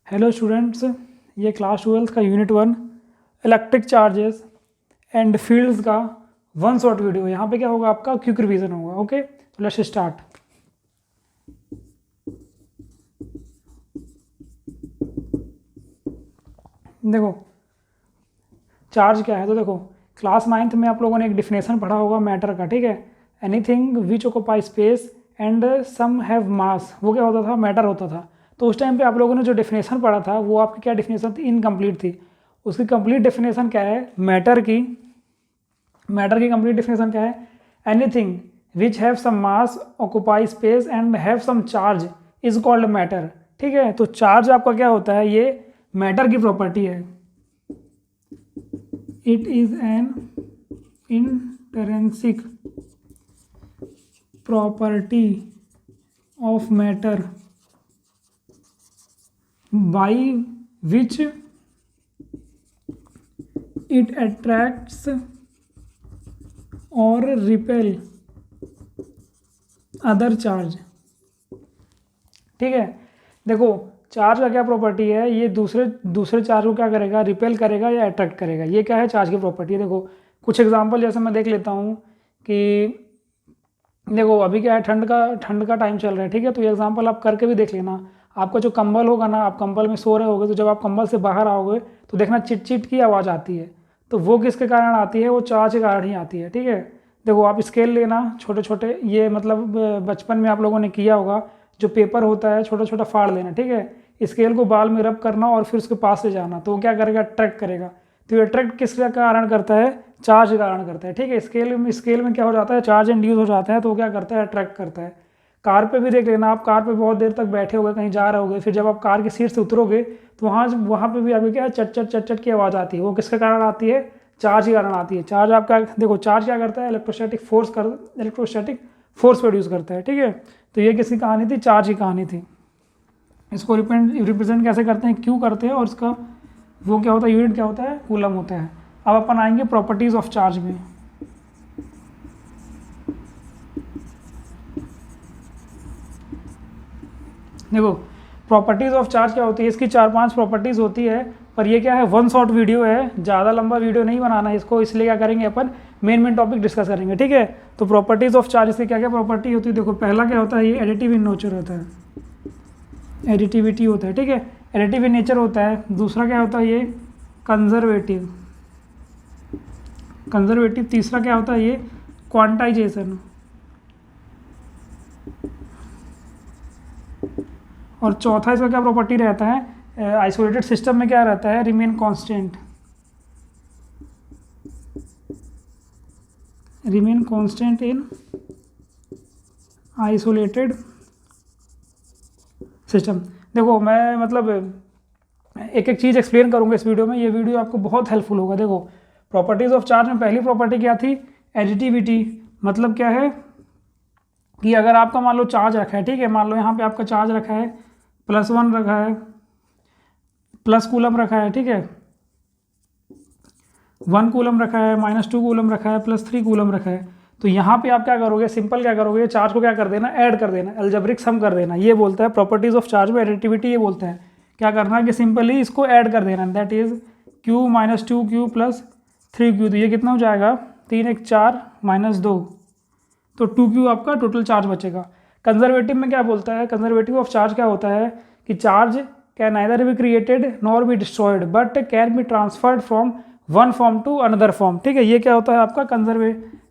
Hello students, ये class 12 का unit 1 electric charges and fields का वन शॉट वीडियो। यहाँ पे क्या होगा, आपका क्विक रिवीजन होगा। ओके, तो लेट्स स्टार्ट। देखो चार्ज क्या है, तो देखो क्लास 9th में आप लोगों ने एक डिफिनेशन पढ़ा होगा मैटर का। ठीक है, anything which occupy space and some have mass, वो क्या होता था, मैटर होता था। तो उस टाइम पे आप लोगों ने जो डेफिनेशन पढ़ा था वो आपकी क्या डेफिनेशन थी, इनकम्प्लीट थी। उसकी कंप्लीट डेफिनेशन क्या है, मैटर की कंप्लीट डेफिनेशन क्या है, anything which have some mass occupy space and have some charge is called matter. ठीक है, तो चार्ज आपका क्या होता है, ये मैटर की प्रॉपर्टी है। It is an intrinsic property of matter by which it attracts or repel other charge। ठीक है, देखो चार्ज का क्या प्रॉपर्टी है, ये दूसरे चार्ज को क्या करेगा, रिपेल करेगा या अट्रैक्ट करेगा। ये क्या है, चार्ज की प्रॉपर्टी है। देखो कुछ एग्जांपल जैसे मैं देख लेता हूँ कि देखो अभी क्या है, ठंड का टाइम चल रहा है। ठीक है, तो ये एग्जांपल आप करके भी देख लेना। आपका जो कंबल होगा ना, आप कंबल में सो रहे होगे, तो जब आप कंबल से बाहर आओगे तो देखना चिट चिट की आवाज़ आती है। तो वो किसके कारण आती है, वो चार्ज के कारण ही आती है। ठीक है, देखो आप स्केल लेना, छोटे छोटे, ये मतलब बचपन में आप लोगों ने किया होगा, जो पेपर होता है छोटा छोटा फाड़ लेना। ठीक है, स्केल को बाल में रब करना और फिर उसके पास ले जाना, तो वो क्या करेगा, अट्रैक्ट करेगा। तो ये अट्रैक्ट किसका कारण करता है, चार्ज के कारण करता है। ठीक है, स्केल में क्या हो जाता है, चार्ज इंड्यूस हो जाता है, तो वो क्या करता है, अट्रैक्ट करता है। कार पे भी देख लेना, आप कार पे बहुत देर तक बैठे होगे, कहीं जा रहे होगे, फिर जब आप कार की सीट से उतरोगे तो वहाँ पे भी आपको क्या है, चट चट की आवाज़ आती है। वो किसके कारण आती है, चार्ज के कारण आती है। चार्ज आपका, देखो चार्ज क्या करता है, इलेक्ट्रोस्टैटिक फोर्स प्रोड्यूस करता है। ठीक है, तो ये किसकी कहानी थी, चार्ज की कहानी थी। इसको रिप्रेजेंट कैसे करते हैं, क्यों करते हैं, और इसका वो क्या होता है, यूनिट क्या होता है, कूलम होता है। अब अपन आएंगे प्रॉपर्टीज़ ऑफ चार्ज में। देखो प्रॉपर्टीज़ ऑफ चार्ज क्या होती है, इसकी 4-5 प्रॉपर्टीज़ होती है, पर ये क्या है, वन शॉट वीडियो है, ज़्यादा लंबा वीडियो नहीं बनाना है इसको, इसलिए क्या करेंगे अपन, मेन टॉपिक डिस्कस करेंगे। ठीक है, तो प्रॉपर्टीज़ ऑफ चार्ज इसकी क्या क्या प्रॉपर्टी होती है। देखो पहला क्या होता है, ये एडिटिव इन नेचर होता है, एडिटिविटी होता है। ठीक है, एडिटिव इन नेचर होता है। दूसरा क्या होता है, ये कंजर्वेटिव। तीसरा क्या होता है, ये क्वांटाइजेशन। और चौथा इसका क्या प्रॉपर्टी रहता है, आइसोलेटेड सिस्टम में क्या रहता है, remain constant in isolated system. देखो मैं मतलब एक एक चीज़ एक्सप्लेन करूंगा इस वीडियो में, ये वीडियो आपको बहुत हेल्पफुल होगा। देखो प्रॉपर्टीज़ ऑफ चार्ज में पहली प्रॉपर्टी क्या थी, एडिटिविटी। मतलब क्या है कि अगर आपका मान लो चार्ज रखा है, ठीक है, मान लो यहाँ पे आपका चार्ज रखा है +1 रखा है, प्लस कूलम रखा है। ठीक है, 1 कूलम रखा है, -2 कूलम रखा है, +3 कूलम रखा है। तो यहाँ पे आप क्या करोगे, सिंपल क्या करोगे, चार्ज को क्या कर देना, ऐड कर देना, अलजेब्रिक सम कर देना। ये बोलता है प्रॉपर्टीज ऑफ चार्ज में एडिटिविटी, ये बोलता है क्या करना है कि सिंपली इसको ऐड कर देना, that is Q - 2Q + 3Q। तो ये कितना हो जाएगा, 3 × 4 - 2, तो 2Q आपका टोटल चार्ज बचेगा। कंजर्वेटिव में क्या बोलता है, कंजर्वेटिव ऑफ चार्ज क्या होता है कि charge can neither be created nor be destroyed but can be transferred from one form to another form. ठीक है, ये क्या होता है, आपका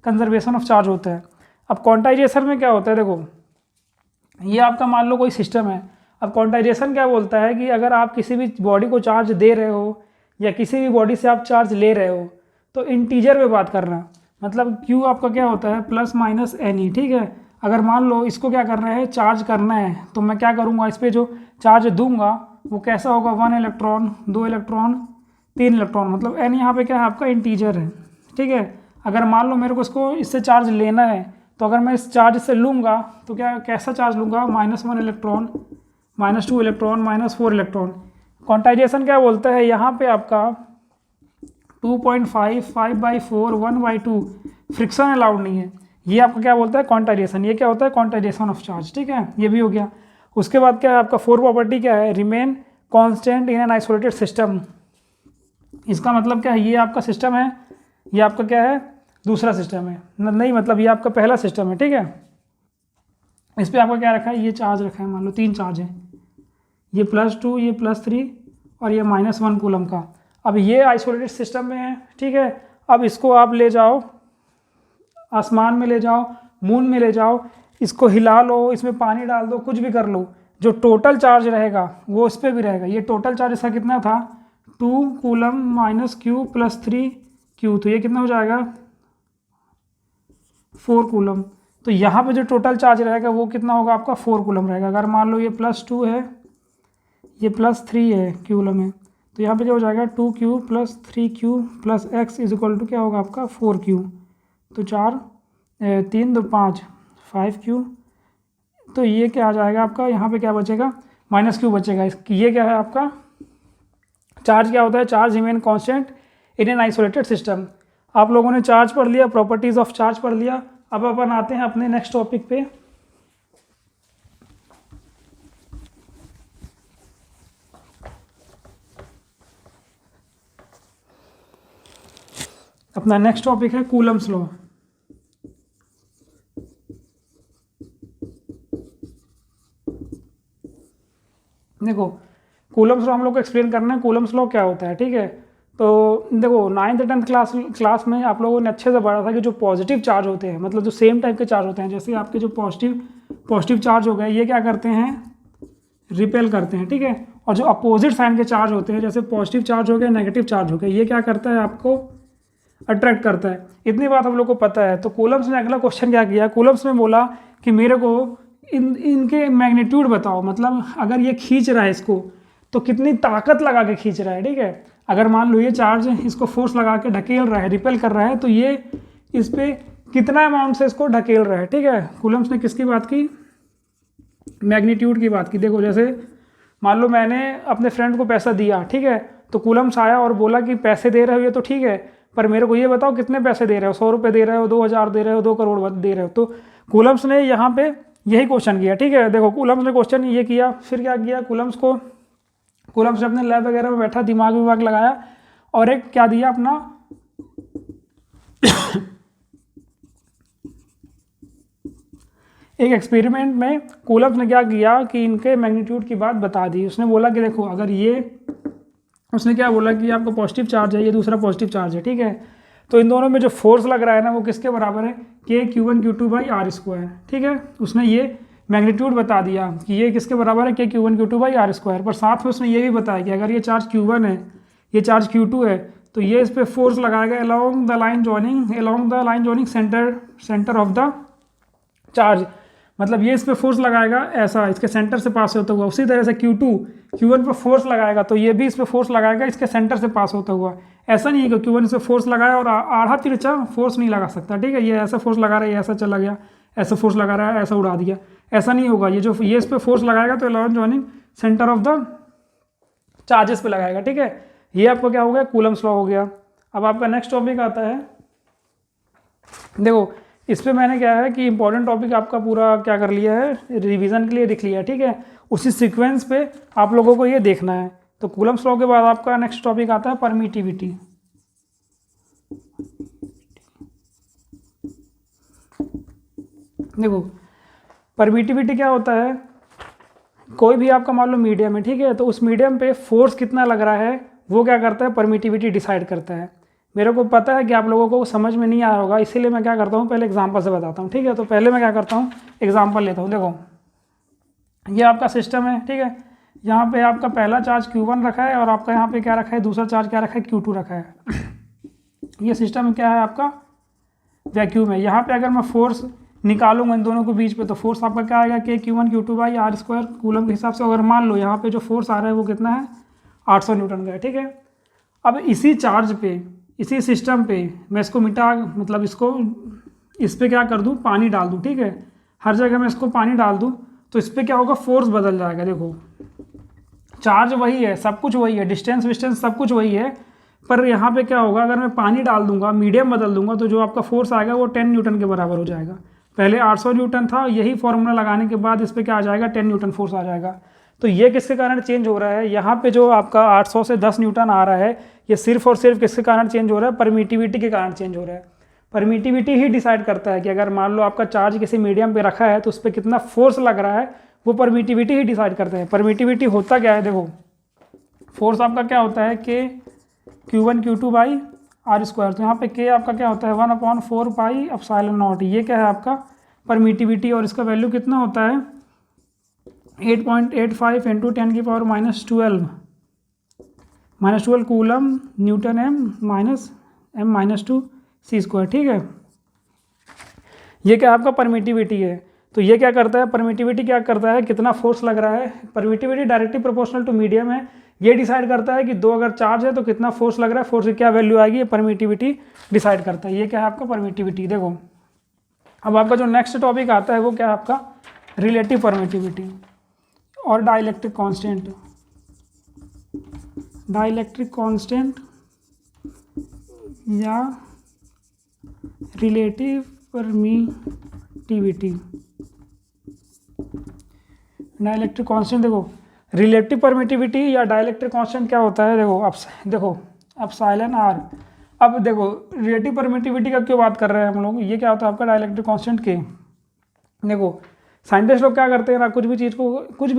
कंजर्वेशन ऑफ चार्ज होता है। अब क्वांटाइजेशन में क्या होता है, देखो ये आपका मान लो कोई सिस्टम है। अब क्वांटाइजेशन क्या बोलता है कि अगर आप किसी भी बॉडी को चार्ज दे रहे हो या किसी भी बॉडी से आप चार्ज ले रहे हो, तो इंटीजर में बात करना, मतलब Q आपका क्या होता है, ±NE। ठीक है, अगर मान लो इसको क्या करना है, चार्ज करना है, तो मैं क्या करूँगा, इस पर जो चार्ज दूंगा वो कैसा होगा, 1 इलेक्ट्रॉन, 2 इलेक्ट्रॉन, 3 इलेक्ट्रॉन, मतलब N यहाँ पे क्या है, आपका इंटीजर है। ठीक है, अगर मान लो मेरे को इसको इससे चार्ज लेना है, तो अगर मैं इस चार्ज से लूँगा तो क्या, कैसा चार्ज लूँगा, -1 इलेक्ट्रॉन, -2 इलेक्ट्रॉन, -4 इलेक्ट्रॉन। क्वांटाइजेशन क्या बोलता है, यहाँ पे आपका 2.5, 5/4, 1/2 फ्रिक्शन अलाउड नहीं है। ये आपका क्या बोलता है, क्वांटाइजेशन। ये क्या होता है, क्वांटाइजेशन ऑफ चार्ज। ठीक है, ये भी हो गया। उसके बाद क्या है आपका 4 प्रॉपर्टी क्या है, remain constant in an isolated system. इसका मतलब क्या है, ये आपका सिस्टम है, ये आपका क्या है, दूसरा सिस्टम है, नहीं मतलब ये आपका पहला सिस्टम है, ठीक है। इस पर आपका क्या रखा है, ये चार्ज रखा है, मान लो 3 चार्ज है, ये +2, ये +3 और ये -1 कूलम का। अब ये आइसोलेटेड सिस्टम में है, ठीक है। अब इसको आप ले जाओ आसमान में, ले जाओ मून में, ले जाओ, इसको हिला लो, इसमें पानी डाल दो, कुछ भी कर लो, जो टोटल चार्ज रहेगा वो इस पर भी रहेगा। ये टोटल चार्ज इसका कितना था, 2 कूलम -q + 3q, तो ये कितना हो जाएगा 4 कूलम। तो यहाँ पे जो टोटल चार्ज रहेगा वो कितना होगा आपका 4 कूलम रहेगा। अगर मान लो ये +2 है, ये +3 है कूलम है, तो यहाँ पे क्या हो जाएगा 2q + 3q + x = क्या होगा आपका 4q। तो 4 3 2 5 5q। तो ये क्या आ जाएगा आपका, यहाँ पे क्या बचेगा -q बचेगा। ये क्या है आपका चार्ज, क्या होता है charge remain constant in an isolated system. आप लोगों ने चार्ज पढ़ लिया, प्रॉपर्टीज ऑफ चार्ज पढ़ लिया। अब अपन आते हैं अपने नेक्स्ट टॉपिक पे। अपना नेक्स्ट टॉपिक है कूलम्स लॉ। देखो कूलम्स लॉ हम लोग को एक्सप्लेन करना है, कूलम्स लॉ क्या होता है, ठीक है। तो देखो 9th 10th क्लास में आप लोगों ने अच्छे से पढ़ा था कि जो पॉजिटिव चार्ज होते हैं, मतलब जो सेम टाइप के चार्ज होते हैं, जैसे आपके जो पॉजिटिव चार्ज हो गए, ये क्या करते हैं रिपेल करते हैं, ठीक है। और जो अपोजिट साइन के चार्ज होते हैं, जैसे पॉजिटिव चार्ज हो गए, नेगेटिव चार्ज हो गए, ये क्या करता है आपको अट्रैक्ट करता है। इतनी बात हम लोग को पता है। तो कूलम्स ने अगला क्वेश्चन क्या किया, कूलम्स ने बोला कि मेरे को इनके मैग्नीट्यूड बताओ, मतलब अगर ये खींच रहा है इसको तो कितनी ताकत लगा के खींच रहा है, ठीक है। अगर मान लो ये चार्ज इसको फोर्स लगा के ढकेल रहा है, रिपेल कर रहा है, तो ये इस पर कितना अमाउंट से इसको ढकेल रहा है, ठीक है। कूलम्स ने किसकी बात की, मैग्नीट्यूड की बात की। देखो जैसे मान लो मैंने अपने फ्रेंड को पैसा दिया, ठीक है, तो कूलम्स आया और बोला कि पैसे दे रहे हो ये तो ठीक है, पर मेरे को ये बताओ कितने पैसे दे रहे हो, 100 रुपये दे रहे हो, 2000 दे रहे हो, 2 करोड़ दे रहे हो। तो कूलम्स ने यहाँ पे यही क्वेश्चन किया, ठीक है। देखो कूलम्स ने क्वेश्चन ये किया, फिर क्या किया कूलम्स ने अपने लैब वगैरह में बैठा, दिमाग लगाया और एक क्या दिया अपना एक एक्सपेरिमेंट में कूलम्स ने क्या किया कि इनके मैग्नीट्यूड की बात बता दी। उसने बोला कि देखो अगर ये, उसने क्या बोला कि आपको पॉजिटिव चार्ज है, ये दूसरा पॉजिटिव चार्ज है, ठीक है। तो इन दोनों में जो फोर्स लग रहा है ना वो किसके बराबर है, KQ1Q2/r², ठीक है। उसने ये मैग्नीट्यूड बता दिया कि ये किसके बराबर है, KQ1Q2/r²। पर साथ में उसने ये भी बताया कि अगर ये चार्ज Q1 है, ये चार्ज Q2 है, तो ये इस पर फोर्स लगाएगा along the line joining centre of the charge. मतलब ये इस पर फोर्स लगाएगा ऐसा, इसके सेंटर से पास होता हुआ। उसी तरह से Q1 पर फोर्स लगाएगा तो ये भी इस पर फोर्स लगाएगा इसके सेंटर से पास होता हुआ। ऐसा नहीं है कि Q1 इस पर फोर्स लगाया और आधा तिरछा फोर्स नहीं लगा सकता, ठीक है। ये ऐसा फोर्स लगा रहा है, ऐसा चला गया, ऐसा फोर्स लगा रहा है, ऐसा उड़ा दिया, ऐसा नहीं होगा। ये इस पर फोर्स लगाएगा तो along joining centre of the charges पे लगाएगा, ठीक है। ये आपका क्या हो गया, कूलम्स लॉ हो गया। अब आपका नेक्स्ट टॉपिक आता है, देखो इस पे मैंने क्या है कि इंपॉर्टेंट टॉपिक आपका पूरा क्या कर लिया है, रिवीजन के लिए दिख लिया, ठीक है। उसी सीक्वेंस पे आप लोगों को ये देखना है। तो कूलम्स लॉ के बाद आपका नेक्स्ट टॉपिक आता है परमिटिविटी। देखो परमिटिविटी क्या होता है, कोई भी आपका मान लो मीडियम है, ठीक है, तो उस मीडियम पे फोर्स कितना लग रहा है वो क्या करता है, परमिटिविटी डिसाइड करता है। मेरे को पता है कि आप लोगों को समझ में नहीं आया होगा, इसीलिए मैं क्या करता हूँ पहले एग्जांपल से बताता हूँ, ठीक है। तो पहले मैं क्या करता हूँ एग्जांपल लेता हूँ। देखो ये आपका सिस्टम है, ठीक है। यहाँ पे आपका पहला चार्ज Q1 रखा है और आपका यहाँ पे क्या रखा है, दूसरा चार्ज क्या रखा है, Q2 रखा है। ये सिस्टम क्या है आपका वैक्यूम है। यहाँ पे अगर मैं फोर्स निकालूंगा इन दोनों के बीच पे तो फोर्स आपका क्या आएगा, KQ1Q2/r² कूलम के हिसाब से। अगर मान लो यहाँ पे जो फोर्स आ रहा है वो कितना है 800 न्यूटन का है, ठीक है। अब इसी चार्ज पे, इसी सिस्टम पे मैं इसको मतलब इस पर क्या कर दूँ, पानी डाल दूँ, ठीक है। हर जगह मैं इसको पानी डाल दूँ तो इस पर क्या होगा, फोर्स बदल जाएगा। देखो चार्ज वही है, सब कुछ वही है, डिस्टेंस विस्टेंस सब कुछ वही है, पर यहाँ पे क्या होगा, अगर मैं पानी डाल दूंगा, मीडियम बदल दूंगा, तो जो आपका फोर्स आएगा वो 10 न्यूटन के बराबर हो जाएगा। पहले 800 न्यूटन था, यही फॉर्मूला लगाने के बाद इस पर क्या आ जाएगा, 10 न्यूटन फोर्स आ जाएगा। तो ये किसके कारण चेंज हो रहा है, यहाँ पे जो आपका 800 से 10 न्यूटन आ रहा है, ये सिर्फ और सिर्फ किसके कारण चेंज हो रहा है, परमिटिविटी के कारण चेंज हो रहा है। परमिटिविटी ही डिसाइड करता है कि अगर मान लो आपका चार्ज किसी मीडियम पे रखा है तो उस पर कितना फोर्स लग रहा है, वो परमिटिविटी ही डिसाइड करते हैं। परमिटिविटी होता क्या है, देखो फोर्स आपका क्या होता है, के Q1 Q2 by are square. तो यहाँ पे के आपका क्या होता है 1/4 पाई एप्सिलॉन नॉट। ये क्या है आपका परमिटिविटी, और इसका वैल्यू कितना होता है 8.85 into 10⁻⁻12 coulomb Newton m-2 c²। ठीक है, ये क्या आपका परमिटिविटी है। तो ये क्या करता है, परमिटिविटी क्या करता है, कितना फोर्स लग रहा है। Permittivity directly proportional to medium है। ये डिसाइड करता है कि दो अगर चार्ज है तो कितना फोर्स लग रहा है, फोर्स की क्या वैल्यू आएगी, ये परमिटिविटी डिसाइड करता है। ये क्या है आपका परमिटिविटी। देखो अब आपका जो नेक्स्ट टॉपिक आता है वो क्या है आपका रिलेटिव परमिटिविटी और डाइलेक्ट्रिक कांस्टेंट। डाइलेक्ट्रिक कांस्टेंट या रिलेटिव परमिटिविटी। डाइलेक्ट्रिक कांस्टेंट, देखो रिलेटिव परमिटिविटी या डाइलेक्ट्रिक कांस्टेंट क्या होता है, देखो एप्सिलॉन आर। अब देखो रिलेटिव परमिटिविटी का क्यों बात कर रहे हैं हम लोग, ये क्या होता है आपका डाइलेक्ट्रिक कांस्टेंट के। देखो साइंटिस्ट लोग क्या करते हैं ना, कुछ भी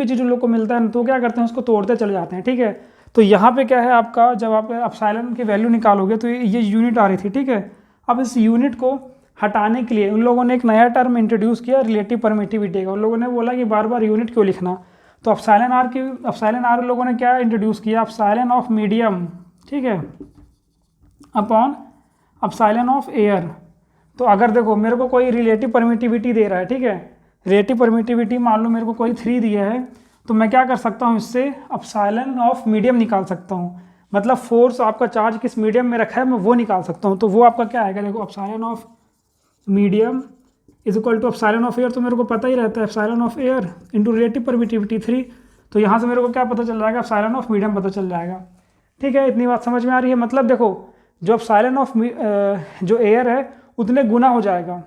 चीज़ उन लोग को मिलता है ना, तो क्या करते हैं उसको तोड़ते चले जाते हैं। ठीक है, तो यहाँ पे क्या है आपका, जब आप एप्सिलॉन की वैल्यू निकालोगे तो ये यूनिट आ रही थी। ठीक है, अब इस यूनिट को हटाने के लिए उन लोगों ने एक नया टर्म इंट्रोड्यूस किया रिलेटिव परमिटिविटी का। उन लोगों ने बोला कि बार बार यूनिट क्यों लिखना, तो एप्सिलॉन आर उन लोगों ने क्या इंट्रोड्यूस किया, एप्सिलॉन ऑफ मीडियम, ठीक है, अपॉन एप्सिलॉन ऑफ एयर। तो अगर देखो मेरे को कोई रिलेटिव परमिटिविटी दे रहा है, ठीक है, रिलेटिव परमिटिविटी मान लो मेरे को कोई 3 दिया है, तो मैं क्या कर सकता हूँ, इससे एप्सिलॉन ऑफ मीडियम निकाल सकता हूँ। मतलब फोर्स आपका चार्ज किस मीडियम में रखा है मैं वो निकाल सकता हूँ। तो वो आपका क्या आएगा, देखो epsilon of medium is equal to epsilon of air, तो मेरे को पता ही रहता है epsilon of air into relative permittivity 3। तो यहाँ से मेरे को क्या पता चल जाएगा, एप्सिलॉन ऑफ मीडियम पता चल जाएगा। ठीक है, इतनी बात समझ में आ रही है। मतलब देखो जो एप्सिलॉन ऑफ जो एयर है उतने गुना हो जाएगा,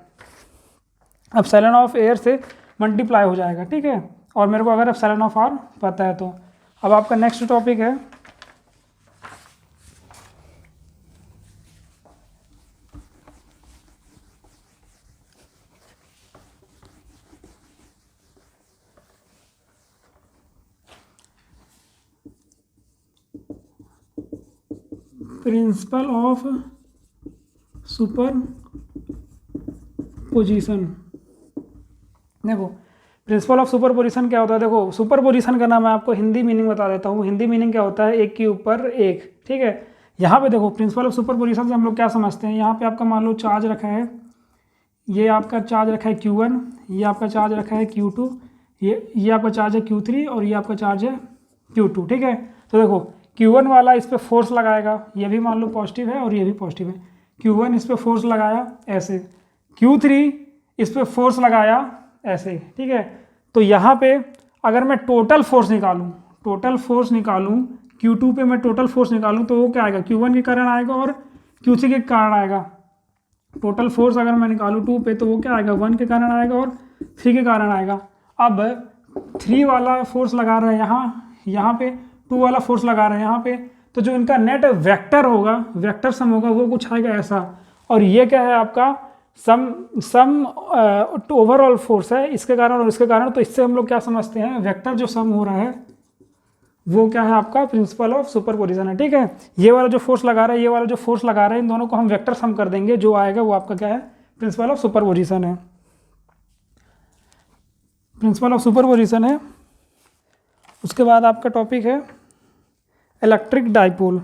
एप्सिलॉन ऑफ एयर से मल्टीप्लाई हो जाएगा। ठीक है, और मेरे को अगर एप्सिलॉन ऑफ आर पता है तो। अब आपका नेक्स्ट टॉपिक है प्रिंसिपल ऑफ सुपरपोजिशन। देखो प्रिंसिपल ऑफ सुपरपोजिशन क्या होता है, देखो सुपरपोजिशन का नाम मैं आपको हिंदी मीनिंग बता देता हूँ। हिंदी मीनिंग क्या होता है, एक के ऊपर एक। ठीक है, यहाँ पे देखो प्रिंसिपल ऑफ सुपरपोजिशन से हम लोग क्या समझते हैं, यहाँ पे आपका मान लो चार्ज रखा है, ये आपका चार्ज रखा है Q1, ये आपका चार्ज रखा है Q2, ये आपका चार्ज है Q3 और ये आपका चार्ज है Q2। ठीक है, तो देखो Q1 वाला इस पर फोर्स लगाएगा, ये भी मान लो पॉजिटिव है और ये भी पॉजिटिव है। Q1 इस पर फोर्स लगाया ऐसे, Q3 इस पर फोर्स लगाया ऐसे। ठीक है, तो यहाँ पे अगर मैं टोटल फोर्स निकालूँ Q2 पे मैं टोटल फोर्स निकालूँ तो वो क्या आएगा, Q1 के कारण आएगा और Q3 के कारण आएगा। टोटल फोर्स अगर मैं निकालूँ 2 पे तो वो क्या आएगा, 1 के कारण आएगा और 3 के कारण आएगा। अब 3 वाला फोर्स लगा रहा है यहाँ पे 2 वाला फोर्स लगा रहे हैं यहाँ पे, तो जो इनका नेट वेक्टर होगा, वेक्टर सम होगा, वो कुछ आएगा ऐसा। और ये क्या है आपका सम ओवरऑल फोर्स है इसके कारण और इसके कारण। तो इससे हम लोग क्या समझते हैं, वेक्टर जो सम हो रहा है वो क्या है आपका प्रिंसिपल ऑफ सुपरपोजिशन है। ठीक है, ये वाला जो फोर्स लगा रहा है, ये वाला जो फोर्स लगा रहा है, इन दोनों को हम वेक्टर सम कर देंगे, जो आएगा वो आपका क्या है, प्रिंसिपल ऑफ सुपरपोजिशन है। प्रिंसिपल ऑफ सुपरपोजिशन है। उसके बाद आपका टॉपिक है इलेक्ट्रिक डाइपोल।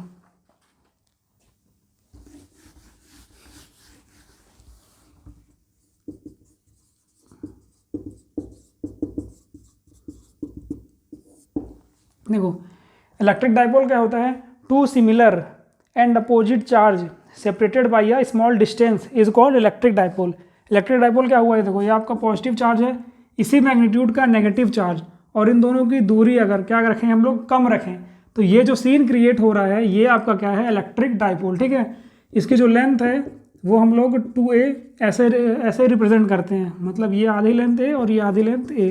देखो इलेक्ट्रिक डाइपोल क्या होता है, 2 similar and opposite charge separated by a small distance is called electric dipole. Electric dipole क्या हुआ है, देखो ये आपका पॉजिटिव चार्ज है, इसी मैग्नीट्यूड का नेगेटिव चार्ज, और इन दोनों की दूरी अगर क्या रखें हम लोग, कम रखें, तो ये जो सीन क्रिएट हो रहा है ये आपका क्या है, इलेक्ट्रिक डाइपोल। ठीक है, इसकी जो लेंथ है वो हम लोग 2a ऐसे रिप्रेजेंट करते हैं, मतलब ये आधी लेंथ a और ये आधी लेंथ a।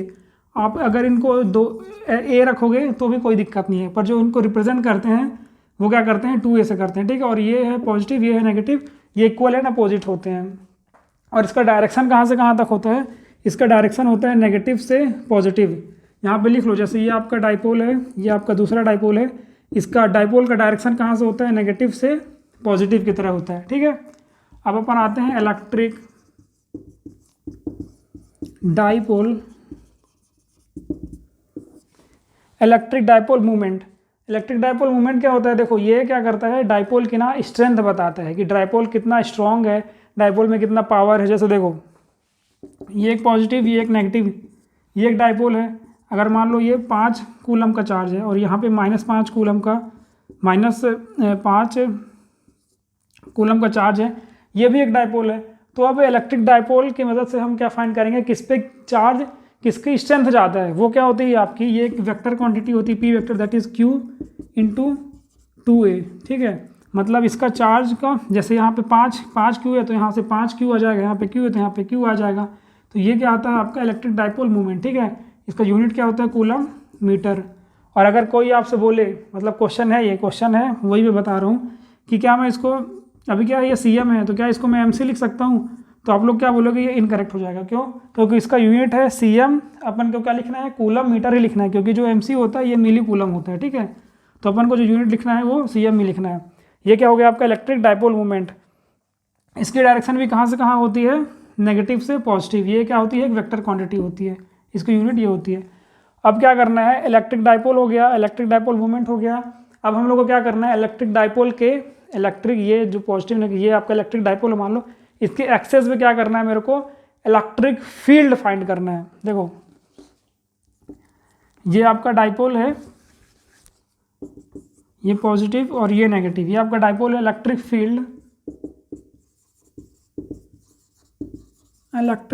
आप अगर इनको दो ए रखोगे तो भी कोई दिक्कत नहीं है, पर जो इनको रिप्रेजेंट करते हैं वो क्या करते हैं 2a से करते हैं, ठीक है। और ये है पॉजिटिव, ये है नेगेटिव, ये इक्वल एंड अपोजिट होते हैं। और इसका डायरेक्शन कहाँ से कहाँ तक होता है, इसका डायरेक्शन होता है नेगेटिव से पॉजिटिव। यहाँ पे लिख लो, जैसे ये आपका डाइपोल है, ये आपका दूसरा डाइपोल है, इसका डाइपोल का डायरेक्शन कहाँ से होता है, नेगेटिव से पॉजिटिव की तरह होता है, ठीक है। अब अपन आते हैं electric dipole, electric dipole movement. Electric dipole movement क्या होता है, देखो ये क्या करता है, डाइपोल की ना स्ट्रेंथ बताता है कि डाइपोल कितना स्ट्रांग है, डाइपोल में कितना पावर है। जैसे देखो ये एक पॉजिटिव, ये एक नेगेटिव, ये एक डाइपोल है। अगर मान लो ये 5 कूलम का चार्ज है और यहाँ पे -5 कूलम का, -5 कूलम का चार्ज है, ये भी एक डाइपोल है। तो अब इलेक्ट्रिक डाइपोल की मदद से हम क्या फाइंड करेंगे, किस पे चार्ज, किसकी स्ट्रेंथ ज़्यादा है। वो क्या होती है आपकी, ये एक वेक्टर क्वांटिटी होती है, P vector, that is Q × 2a, ठीक है। मतलब इसका चार्ज का, जैसे यहाँ पे 5 Q है तो यहाँ से 5 Q आ जाएगा, यहाँ पे Q है तो यहाँ पे Q आ जाएगा। तो ये क्या आता है आपका इलेक्ट्रिक डाइपोल मूवमेंट, ठीक है। इसका यूनिट क्या होता है, कूलम मीटर। और अगर कोई आपसे बोले, मतलब क्वेश्चन है, ये क्वेश्चन है, वही मैं बता रहा हूँ कि क्या मैं इसको, अभी क्या ये CM है तो क्या इसको मैं MC लिख सकता हूँ, तो आप लोग क्या बोलोगे, ये इनकरेक्ट हो जाएगा। क्यों, क्योंकि इसका यूनिट है CM, अपन को क्या लिखना है, कूलम मीटर ही लिखना है, क्योंकि जो MC होता है ये मिली कूलम होता है, ठीक है। तो अपन को जो यूनिट लिखना है वो CM ही लिखना है। ये क्या हो गया आपका इलेक्ट्रिक डाइपोल मूवमेंट। इसकी डायरेक्शन भी कहाँ से कहाँ होती है, नेगेटिव से पॉजिटिव। ये क्या होती है, एक वेक्टर क्वांटिटी होती है, इसकी यूनिट ये होती है। अब क्या करना है, इलेक्ट्रिक डाइपोल हो गया, इलेक्ट्रिक डाइपोल मूवमेंट हो गया। अब हम लोग को क्या करना है, इलेक्ट्रिक डाइपोल के इलेक्ट्रिक, ये जो पॉजिटिव, ये आपका इलेक्ट्रिक डाइपोल मान लो, इसके एक्सेस में क्या करना है मेरे को, इलेक्ट्रिक फील्ड फाइंड करना है। देखो ये आपका डाइपोल है, ये पॉजिटिव और ये नेगेटिव, ये आपका डाइपोल है। Electric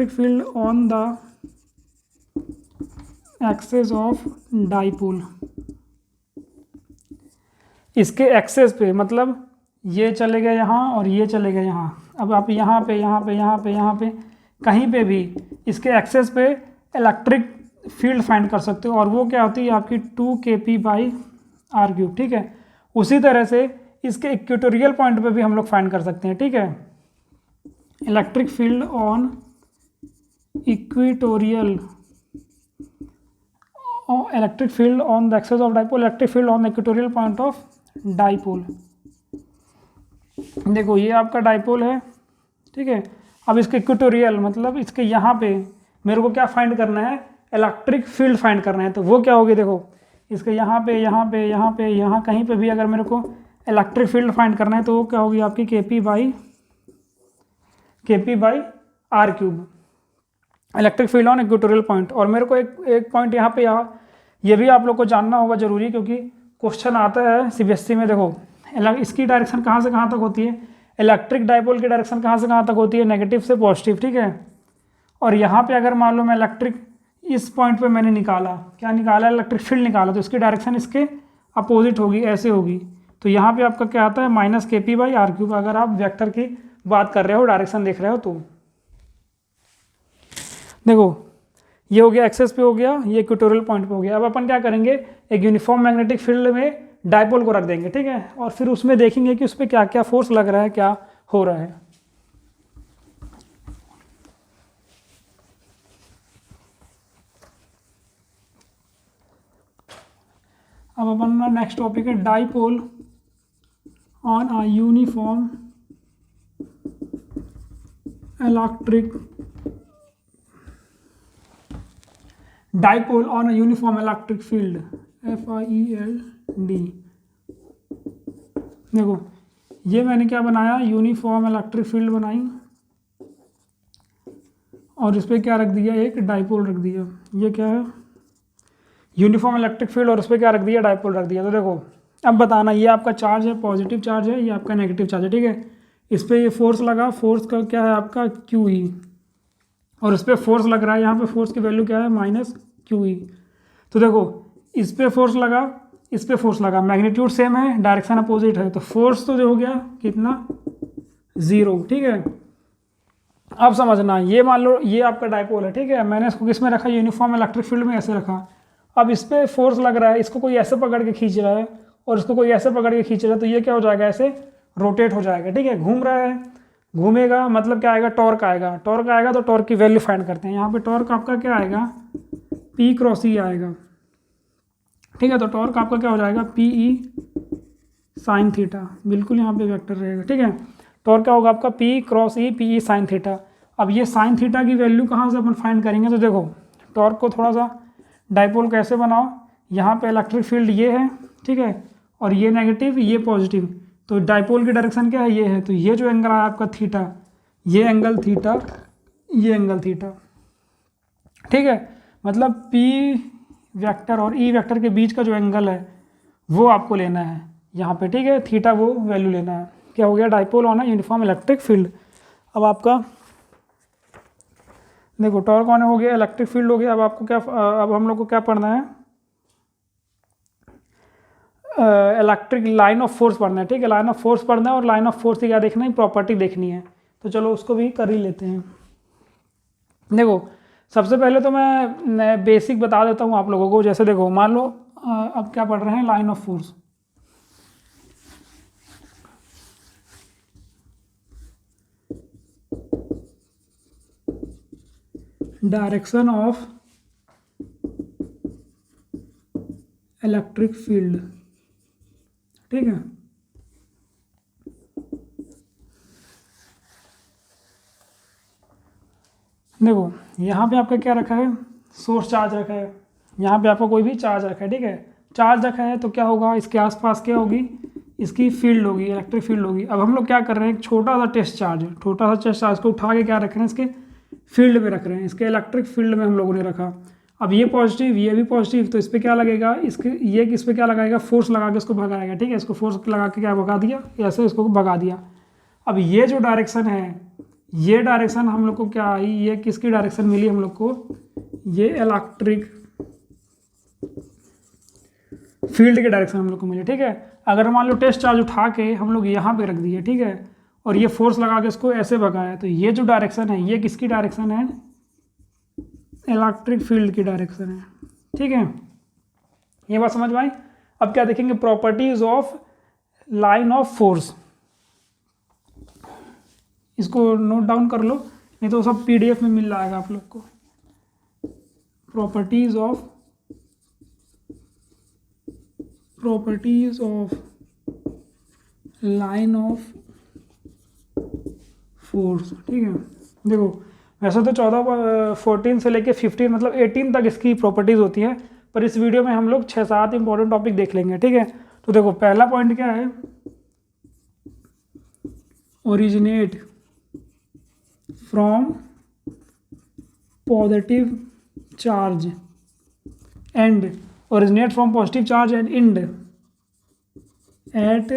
field on the axis of dipole, इसके एक्सेस पे, मतलब ये चले गए यहाँ और ये चले गए यहाँ। अब आप यहाँ पे कहीं पे भी इसके एक्सेस पे इलेक्ट्रिक फील्ड फाइंड कर सकते हो, और वो क्या होती है आपकी 2kp/r³, ठीक है। उसी तरह से इसके इक्वेटोरियल पॉइंट पे भी हम लोग फाइंड कर सकते हैं, ठीक है। Electric field on equatorial, electric field on the axis of dipole, electric field on the equatorial point of dipole. देखो ये आपका डाइपोल है, ठीक है। अब इसके इक्वेटोरियल, मतलब इसके यहाँ पे मेरे को क्या फाइंड करना है, इलेक्ट्रिक फील्ड फाइंड करना है। तो वो क्या होगी, देखो इसके यहाँ पे यहाँ कहीं पे भी अगर मेरे को इलेक्ट्रिक फील्ड फाइंड करना है तो वो क्या होगी आपकी kp/r³, electric field on equatorial point. और मेरे को एक पॉइंट यहाँ पे, ये भी आप लोग को जानना होगा जरूरी, क्योंकि क्वेश्चन आता है CBSE में। देखो इसकी डायरेक्शन कहाँ से कहाँ तक होती है, इलेक्ट्रिक डाइपोल की डायरेक्शन कहाँ से कहाँ तक होती है, नेगेटिव से पॉजिटिव, ठीक है। और यहाँ पे अगर मान लो मैं इलेक्ट्रिक, इस पॉइंट पे मैंने निकाला, क्या निकाला, इलेक्ट्रिक फील्ड निकाला, तो इसकी डायरेक्शन इसके अपोजिट होगी, ऐसे होगी। तो यहाँ पे आपका क्या आता है, -kp/r³, अगर आप वेक्टर की बात कर रहे हो, डायरेक्शन देख रहे हो तो। देखो ये हो गया, एक्सेस पे हो गया, ये इक्वेटोरियल पॉइंट पे हो गया। अब अपन क्या करेंगे, एक यूनिफॉर्म मैग्नेटिक फील्ड में डाइपोल को रख देंगे, ठीक है। और फिर उसमें देखेंगे कि उस पर क्या क्या फोर्स लग रहा है, क्या हो रहा है। अब अपना नेक्स्ट टॉपिक है dipole on a uniform electric, dipole on a uniform electric field, FIELD। देखो ये मैंने क्या बनाया, यूनिफॉर्म इलेक्ट्रिक फील्ड बनाई, और इस पर क्या रख दिया, एक डाइपोल रख दिया। ये क्या है, यूनिफॉर्म इलेक्ट्रिक फील्ड, और उस पर क्या रख दिया, डाइपोल रख दिया। तो देखो अब बताना, ये आपका चार्ज है, पॉजिटिव चार्ज है, ये आपका नेगेटिव चार्ज है, ठीक है। इस पर ये फोर्स लगा, फोर्स का क्या है आपका QE, और इस पर फोर्स लग रहा है, यहाँ पे फोर्स की वैल्यू क्या है, -QE। तो देखो इस पर फोर्स लगा, इस पर फोर्स लगा, मैग्नीट्यूड सेम है, डायरेक्शन अपोजिट है, तो फोर्स तो जो हो गया कितना, 0, ठीक है। अब समझना, ये मान लो ये आपका डाइपोल है, ठीक है, मैंने इसको किस में रखा, यूनिफॉर्म इलेक्ट्रिक फील्ड में ऐसे रखा। अब इस पर फोर्स लग रहा है, इसको कोई ऐसे पकड़ के खींच रहा है और इसको कोई ऐसे पकड़ के खींच रहा है, तो ये क्या हो जाएगा, ऐसे रोटेट हो जाएगा, ठीक है, घूम रहा है, घूमेगा मतलब क्या आएगा, टॉर्क आएगा। टॉर्क आएगा तो टॉर्क की वैल्यू फाइंड करते हैं। यहाँ पे टॉर्क आपका क्या आएगा, P क्रॉस E आएगा, ठीक है। तो टॉर्क आपका क्या हो जाएगा, PE साइन थीटा, बिल्कुल यहाँ पे वेक्टर रहेगा, ठीक है। टॉर्क क्या होगा आपका, P cross E PE sine theta. अब ये साइन थीटा की वैल्यू कहाँ से अपन फाइंड करेंगे, तो देखो टॉर्क को थोड़ा सा डाइपोल कैसे बनाओ, यहाँ पे इलेक्ट्रिक फील्ड ये है, ठीक है, और ये नेगेटिव ये पॉजिटिव, तो डाइपोल की डायरेक्शन क्या है, ये है, तो ये जो एंगल है आपका थीटा, ये एंगल थीटा, ये एंगल थीटा, ठीक है। मतलब P वेक्टर और E वेक्टर के बीच का जो एंगल है वो आपको लेना है यहाँ पे, ठीक है, थीटा वो वैल्यू लेना है। क्या हो गया, dipole on uniform electric field. अब आपका देखो टॉर्क ऑन हो गया, इलेक्ट्रिक फील्ड हो गया। अब आपको क्या, अब हम लोग को क्या पढ़ना है, इलेक्ट्रिक लाइन ऑफ फोर्स पढ़ना है, ठीक है, लाइन ऑफ फोर्स पढ़ना है। और लाइन ऑफ फोर्स की क्या देखना है, प्रॉपर्टी देखनी है। तो चलो उसको भी कर ही लेते हैं। देखो सबसे पहले तो मैं बेसिक बता देता हूँ आप लोगों को। जैसे देखो मान लो अब क्या पढ़ रहे हैं, line of force. Direction of electric field, ठीक है। देखो यहाँ पे आपका क्या रखा है, सोर्स चार्ज रखा है, यहाँ पे आपका कोई भी चार्ज रखा है, ठीक है। चार्ज रखा है तो क्या होगा, इसके आसपास क्या होगी, इसकी फील्ड होगी, इलेक्ट्रिक फील्ड होगी। अब हम लोग क्या कर रहे हैं, एक छोटा सा टेस्ट चार्ज है, छोटा सा टेस्ट चार्ज को उठा के क्या रख रहे हैं, इसके फील्ड में रख रहे हैं, इसके इलेक्ट्रिक फील्ड में हम लोगों ने रखा। अब ये पॉजिटिव ये भी पॉजिटिव, तो इस पर क्या लगेगा, इसके ये इस पर क्या लगाएगा, फोर्स लगा के इसको भगाएगा, ठीक है। इसको फोर्स लगा के क्या भगा दिया, ऐसे इसको भगा दिया। अब ये जो डायरेक्शन है, ये डायरेक्शन हम लोग को क्या आई, ये किसकी डायरेक्शन मिली हम लोग को, ये इलेक्ट्रिक फील्ड की डायरेक्शन हम लोग को मिली, ठीक है। अगर मान लो टेस्ट चार्ज उठा के हम लोग यहाँ पे रख दिए, ठीक है, और ये फोर्स लगा के इसको ऐसे भगाया, तो ये जो डायरेक्शन है ये किसकी डायरेक्शन है, इलेक्ट्रिक फील्ड की डायरेक्शन है, ठीक है। ये बात समझ में आई। अब क्या देखेंगे, properties of line of force. इसको नोट डाउन कर लो, नहीं तो सब PDF में मिल जाएगा आप लोग को। Properties of line of force, ठीक है। देखो वैसे तो 14 से लेके 15 मतलब 18 तक इसकी प्रॉपर्टीज़ होती हैं, पर इस वीडियो में हम लोग 6-7 इंपॉर्टेंट टॉपिक देख लेंगे, ठीक है। तो देखो पहला पॉइंट क्या है, originate from positive charge and originate from positive charge and end at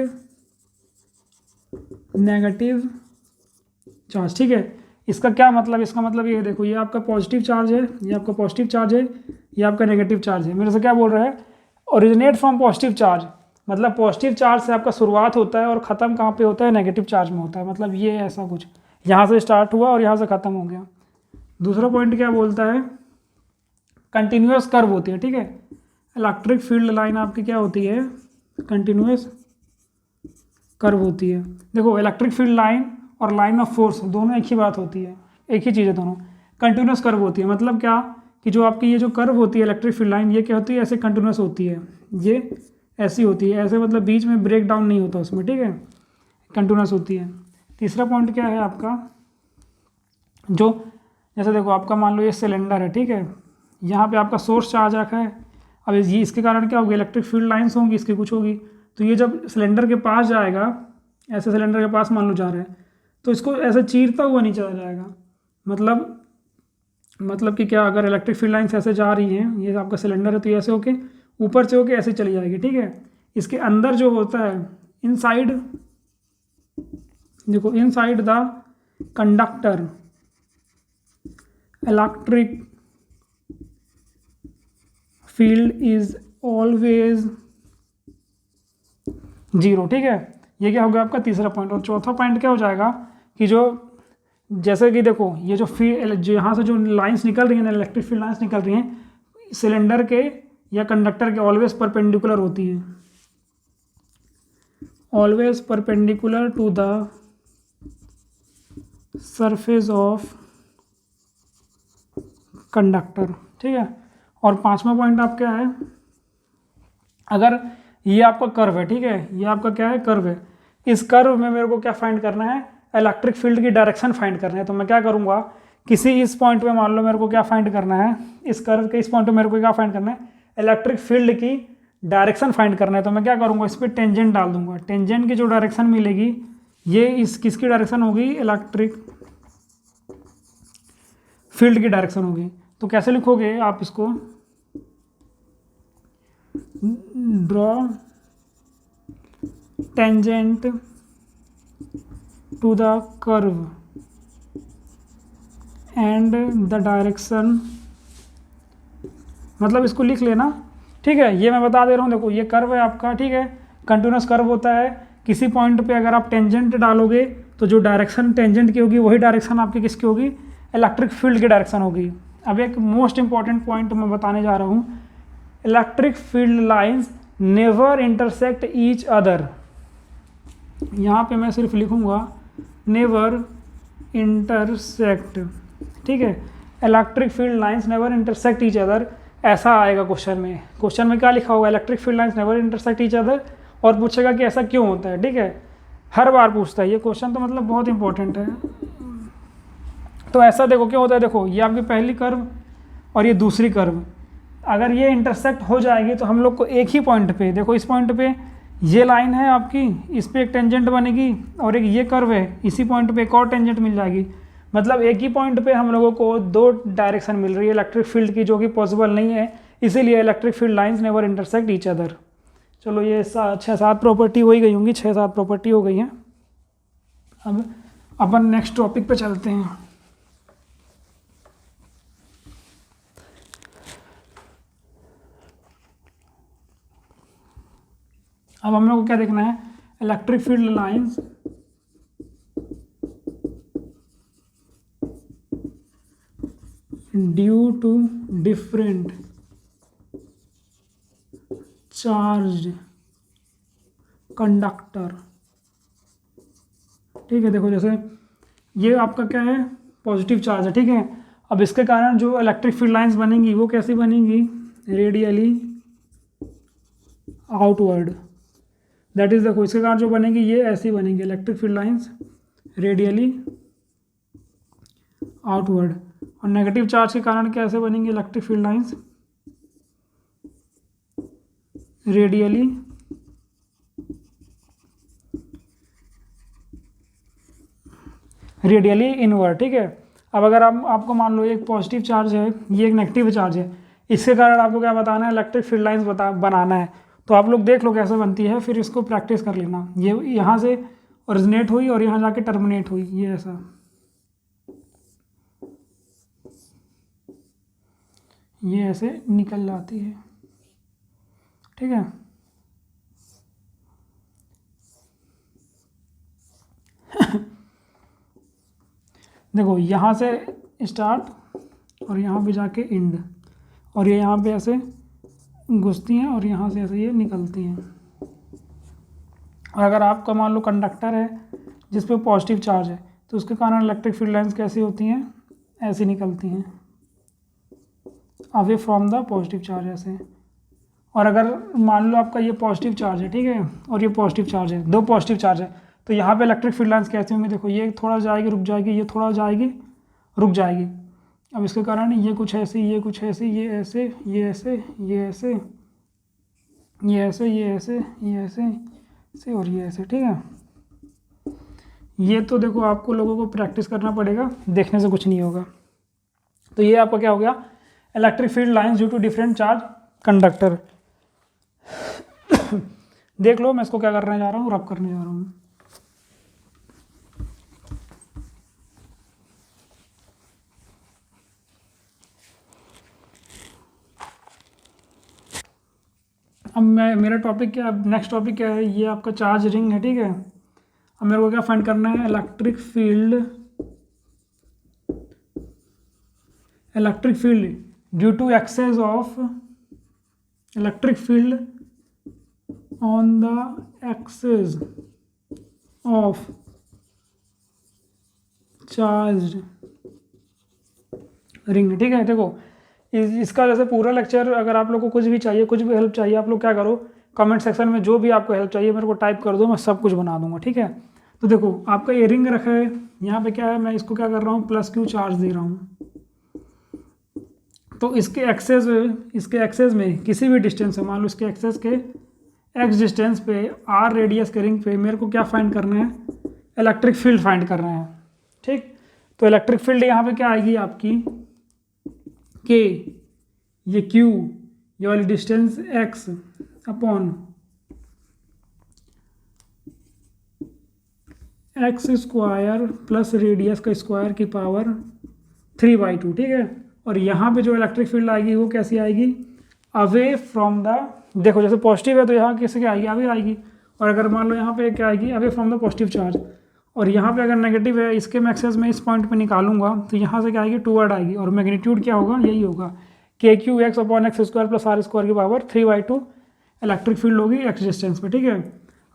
negative charge, ठीक है। इसका क्या मतलब, इसका मतलब ये देखो, ये आपका पॉजिटिव चार्ज है, ये आपका पॉजिटिव चार्ज है, ये आपका नेगेटिव चार्ज है। मेरे से क्या बोल रहा है, ओरिजिनेट फ्रॉम पॉजिटिव चार्ज, मतलब पॉजिटिव चार्ज से आपका शुरुआत होता है और ख़त्म कहाँ पे होता है, नेगेटिव चार्ज में होता है। मतलब ये ऐसा कुछ यहाँ से स्टार्ट हुआ और यहाँ से ख़त्म हो गया। दूसरा पॉइंट क्या बोलता है, कंटिन्यूस कर्व होती है, ठीक है। इलेक्ट्रिक फील्ड लाइन आपकी क्या होती है, कंटिन्यूस कर्व होती है। देखो इलेक्ट्रिक फील्ड लाइन और लाइन ऑफ फोर्स दोनों एक ही बात होती है, एक ही चीज़ है दोनों। कंटिन्यूस कर्व होती है मतलब क्या, कि जो आपकी ये जो कर्व होती है इलेक्ट्रिक फील्ड लाइन, ये क्या होती है, ऐसे कंटिन्यूस होती है, ये ऐसी होती है, ऐसे मतलब बीच में ब्रेक डाउन नहीं होता उसमें, ठीक है, कंटिन्यूस होती है। तीसरा पॉइंट क्या है आपका, जो जैसे देखो आपका मान लो ये सिलेंडर है, ठीक है, यहाँ पे आपका सोर्स चार्ज रखा है। अब ये इसके कारण क्या होगी, इलेक्ट्रिक फील्ड लाइन्स होंगी, इसकी कुछ होगी, तो ये जब सिलेंडर के पास जाएगा, ऐसे सिलेंडर के पास मान लो जा रहे हैं, तो इसको ऐसे चीरता हुआ नहीं चला जाएगा। मतलब कि क्या, अगर इलेक्ट्रिक फील्ड लाइन्स ऐसे जा रही हैं, ये आपका सिलेंडर है, तो ये ऐसे होके ऊपर से होके ऐसे चली जाएगी, ठीक है। इसके अंदर जो होता है इनसाइड, देखो inside the conductor electric field is always 0, ठीक है। ये क्या हो गया आपका तीसरा पॉइंट। और चौथा पॉइंट क्या हो जाएगा, कि जो जैसे कि देखो ये जो यहाँ से जो लाइंस निकल रही हैं, इलेक्ट्रिक फील्ड लाइंस निकल रही हैं सिलेंडर के या कंडक्टर के ऑलवेज परपेंडिकुलर होती हैं, always perpendicular to the surface of conductor, ठीक है। और पांचवा पॉइंट आप क्या है, अगर ये आपका कर्व है, ठीक है, ये आपका क्या है, कर्व है, इस कर्व में मेरे को क्या फाइंड करना है, इलेक्ट्रिक फील्ड की डायरेक्शन फाइंड करना है। तो मैं क्या करूँगा, किसी इस पॉइंट पे मान लो मेरे को क्या फाइंड करना है, इस कर्व के इस पॉइंट पे मेरे को क्या फाइंड करना है, इलेक्ट्रिक फील्ड की डायरेक्शन फाइंड करना है। तो मैं क्या करूँगा, इस पर टेंजेंट डाल दूंगा, टेंजेंट की जो डायरेक्शन मिलेगी ये इस किसकी डायरेक्शन होगी, इलेक्ट्रिक फील्ड की डायरेक्शन होगी। तो कैसे लिखोगे आप इसको, draw tangent to the curve and the direction, मतलब इसको लिख लेना, ठीक है। ये मैं बता दे रहा हूँ, देखो ये कर्व है आपका, ठीक है, कंटिन्यूस कर्व होता है। किसी पॉइंट पे अगर आप टेंजेंट डालोगे तो जो डायरेक्शन टेंजेंट की होगी वही डायरेक्शन आपकी किसकी होगी, इलेक्ट्रिक फील्ड की डायरेक्शन होगी। अब एक मोस्ट इंपॉर्टेंट पॉइंट मैं बताने जा रहा हूँ, electric field lines never intersect each other. यहाँ पे मैं सिर्फ लिखूँगा नेवर इंटरसेक्ट, ठीक है, electric field lines never intersect each other, ऐसा आएगा क्वेश्चन में। क्वेश्चन में क्या लिखा होगा, electric field lines never intersect each other, और पूछेगा कि ऐसा क्यों होता है, ठीक है, हर बार पूछता है ये क्वेश्चन, तो मतलब बहुत इंपॉर्टेंट है। तो ऐसा देखो क्यों होता है, देखो ये आपकी पहली कर्व और ये दूसरी कर्व, अगर ये इंटरसेक्ट हो जाएगी तो हम लोग को एक ही पॉइंट पे, देखो इस पॉइंट पे ये लाइन है आपकी, इस पर एक टेंजेंट बनेगी, और एक ये कर्व है, इसी पॉइंट पे एक और टेंजेंट मिल जाएगी। मतलब एक ही पॉइंट पे हम लोगों को दो डायरेक्शन मिल रही है इलेक्ट्रिक फील्ड की, जो कि पॉसिबल नहीं है, इसीलिए electric field lines never intersect each other. चलो ये 6-7 प्रॉपर्टी हो ही गई होंगी, 6-7 प्रॉपर्टी हो गई हैं। अब अपन नेक्स्ट टॉपिक पे चलते हैं। अब हम लोग को क्या देखना है, electric field lines due to different charge conductor, ठीक है। देखो जैसे ये आपका क्या है, पॉजिटिव चार्ज है, ठीक है। अब इसके कारण जो इलेक्ट्रिक फील्ड लाइंस बनेंगी वो कैसी बनेंगी, रेडियली आउटवर्ड, दैट इज देखो इसके कारण जो बनेगी ये ऐसी बनेंगी electric field lines radially outward. और नेगेटिव चार्ज के कारण कैसे बनेंगी electric field lines, radially inward, ठीक है। अब अगर आपको मान लो एक पॉजिटिव चार्ज है, ये एक नेगेटिव चार्ज है, इसके कारण आपको क्या बताना है, इलेक्ट्रिक फील्ड लाइंस बनाना है। तो आप लोग देख लो कैसे बनती है, फिर इसको प्रैक्टिस कर लेना। ये यहाँ से ओरिजिनेट हुई और यहाँ जाके टर्मिनेट हुई, ये ऐसा, ये ऐसे निकल जाती है, ठीक है। देखो यहाँ से स्टार्ट और यहाँ पे जाके एंड, और ये यहाँ पे ऐसे घुसती हैं और यहाँ से ऐसे ये निकलती हैं। और अगर आपका मान लो कंडक्टर है जिस पे पॉजिटिव चार्ज है, तो उसके कारण इलेक्ट्रिक फील्ड लाइंस कैसी होती हैं, ऐसी निकलती हैं, away from the positive charge ऐसे। और अगर मान लो आपका ये पॉजिटिव चार्ज है, ठीक है, और ये पॉजिटिव चार्ज है, दो पॉजिटिव चार्ज है, तो यहाँ पे इलेक्ट्रिक फील्ड लाइंस कैसे होंगी, देखो ये थोड़ा जाएगी रुक जाएगी, ये थोड़ा जाएगी रुक जाएगी। अब इसके कारण ये कुछ ऐसे, ये कुछ ऐसे, ये ऐसे, ये ऐसे, ये ऐसे, ये ऐसे, ये ऐसे, ये ऐसे से, और ये ऐसे, ठीक है। ये तो देखो आपको लोगों को प्रैक्टिस करना पड़ेगा, देखने से कुछ नहीं होगा। तो ये आपका क्या हो गया, electric field lines due to different charge conductor. देख लो मैं इसको क्या करने जा रहा हूँ, रब करने जा रहा हूँ। अब मेरा टॉपिक क्या, नेक्स्ट टॉपिक क्या है, ये आपका चार्ज रिंग है, ठीक है। अब मेरे को क्या फाइंड करना है, electric field electric field due to axis of electric field on the axis of charge ring. ठीक है, देखो इसका जैसे पूरा लेक्चर अगर आप लोग को कुछ भी चाहिए, कुछ भी हेल्प चाहिए, आप लोग क्या करो कमेंट सेक्शन में जो भी आपको हेल्प चाहिए मेरे को टाइप कर दो, मैं सब कुछ बना दूंगा। ठीक है, तो देखो आपका ये रिंग रखा है, यहाँ पे क्या है, मैं इसको क्या कर रहा हूँ प्लस क्यू चार्ज दे रहा हूँ। तो इसके एक्सेस में किसी भी डिस्टेंस है, मान लो इसके एक्सेस के एक्स डिस्टेंस पे आर रेडियस के रिंग पे मेरे को क्या फाइंड करना है, इलेक्ट्रिक फील्ड फाइंड करना है। ठीक, तो इलेक्ट्रिक फील्ड यहाँ पे क्या आएगी आपकी के, ये क्यू, ये वाली distance x upon X square plus radius का स्क्वायर की पावर 3/2। ठीक है, और यहाँ पे जो इलेक्ट्रिक फील्ड आएगी वो कैसी आएगी, अवे फ्रॉम द, देखो जैसे पॉजिटिव है तो यहाँ कैसे क्या आएगी, अवे आएगी, और अगर मान लो यहाँ पे क्या आएगी, away from the positive charge, और यहाँ पे अगर नेगेटिव है इसके मैं एक्सेस में इस पॉइंट पे निकालूंगा तो यहाँ से क्या आएगी, टूवर्ड आएगी, और मैग्नीट्यूड क्या होगा, यही होगा K Q X upon X square plus R square की पावर 3/2 इलेक्ट्रिक फील्ड होगी एक्स डिस्टेंस पे। ठीक है,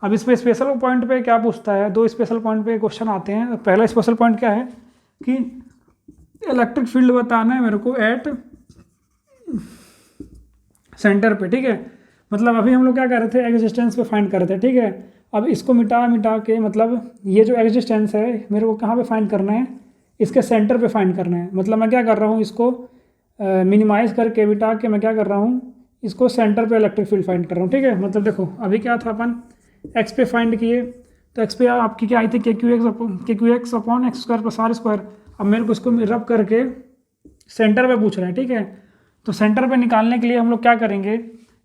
अब इस पे स्पेशल पॉइंट पे क्या पूछता है, दो स्पेशल पॉइंट पे क्वेश्चन आते हैं। पहला स्पेशल पॉइंट क्या है कि इलेक्ट्रिक फील्ड बताना है मेरे को एट सेंटर पे। ठीक है, मतलब अभी हम लोग क्या कर रहे थे, एक्स डिस्टेंस पे फाइंड कर रहे थे। ठीक है, अब इसको मिटा के मतलब ये जो एक्स डिस्टेंस है मेरे को कहाँ पे फाइंड करना है, इसके सेंटर पे फाइंड करना है। मतलब मैं क्या कर रहा हूँ, इसको मिनिमाइज़ करके मिटा के मैं क्या कर रहा हूँ, इसको सेंटर पे इलेक्ट्रिक फील्ड फाइंड कर रहा हूँ। ठीक है, मतलब देखो अभी क्या था, अपन एक्स पे फाइंड किए तो एक्स पे आपकी क्या आई थी, K Q X upon X square plus R square. अब मेरे को इसको रब करके सेंटर पे पूछ रहा है। ठीक है, तो सेंटर पे निकालने के लिए हम लोग क्या करेंगे,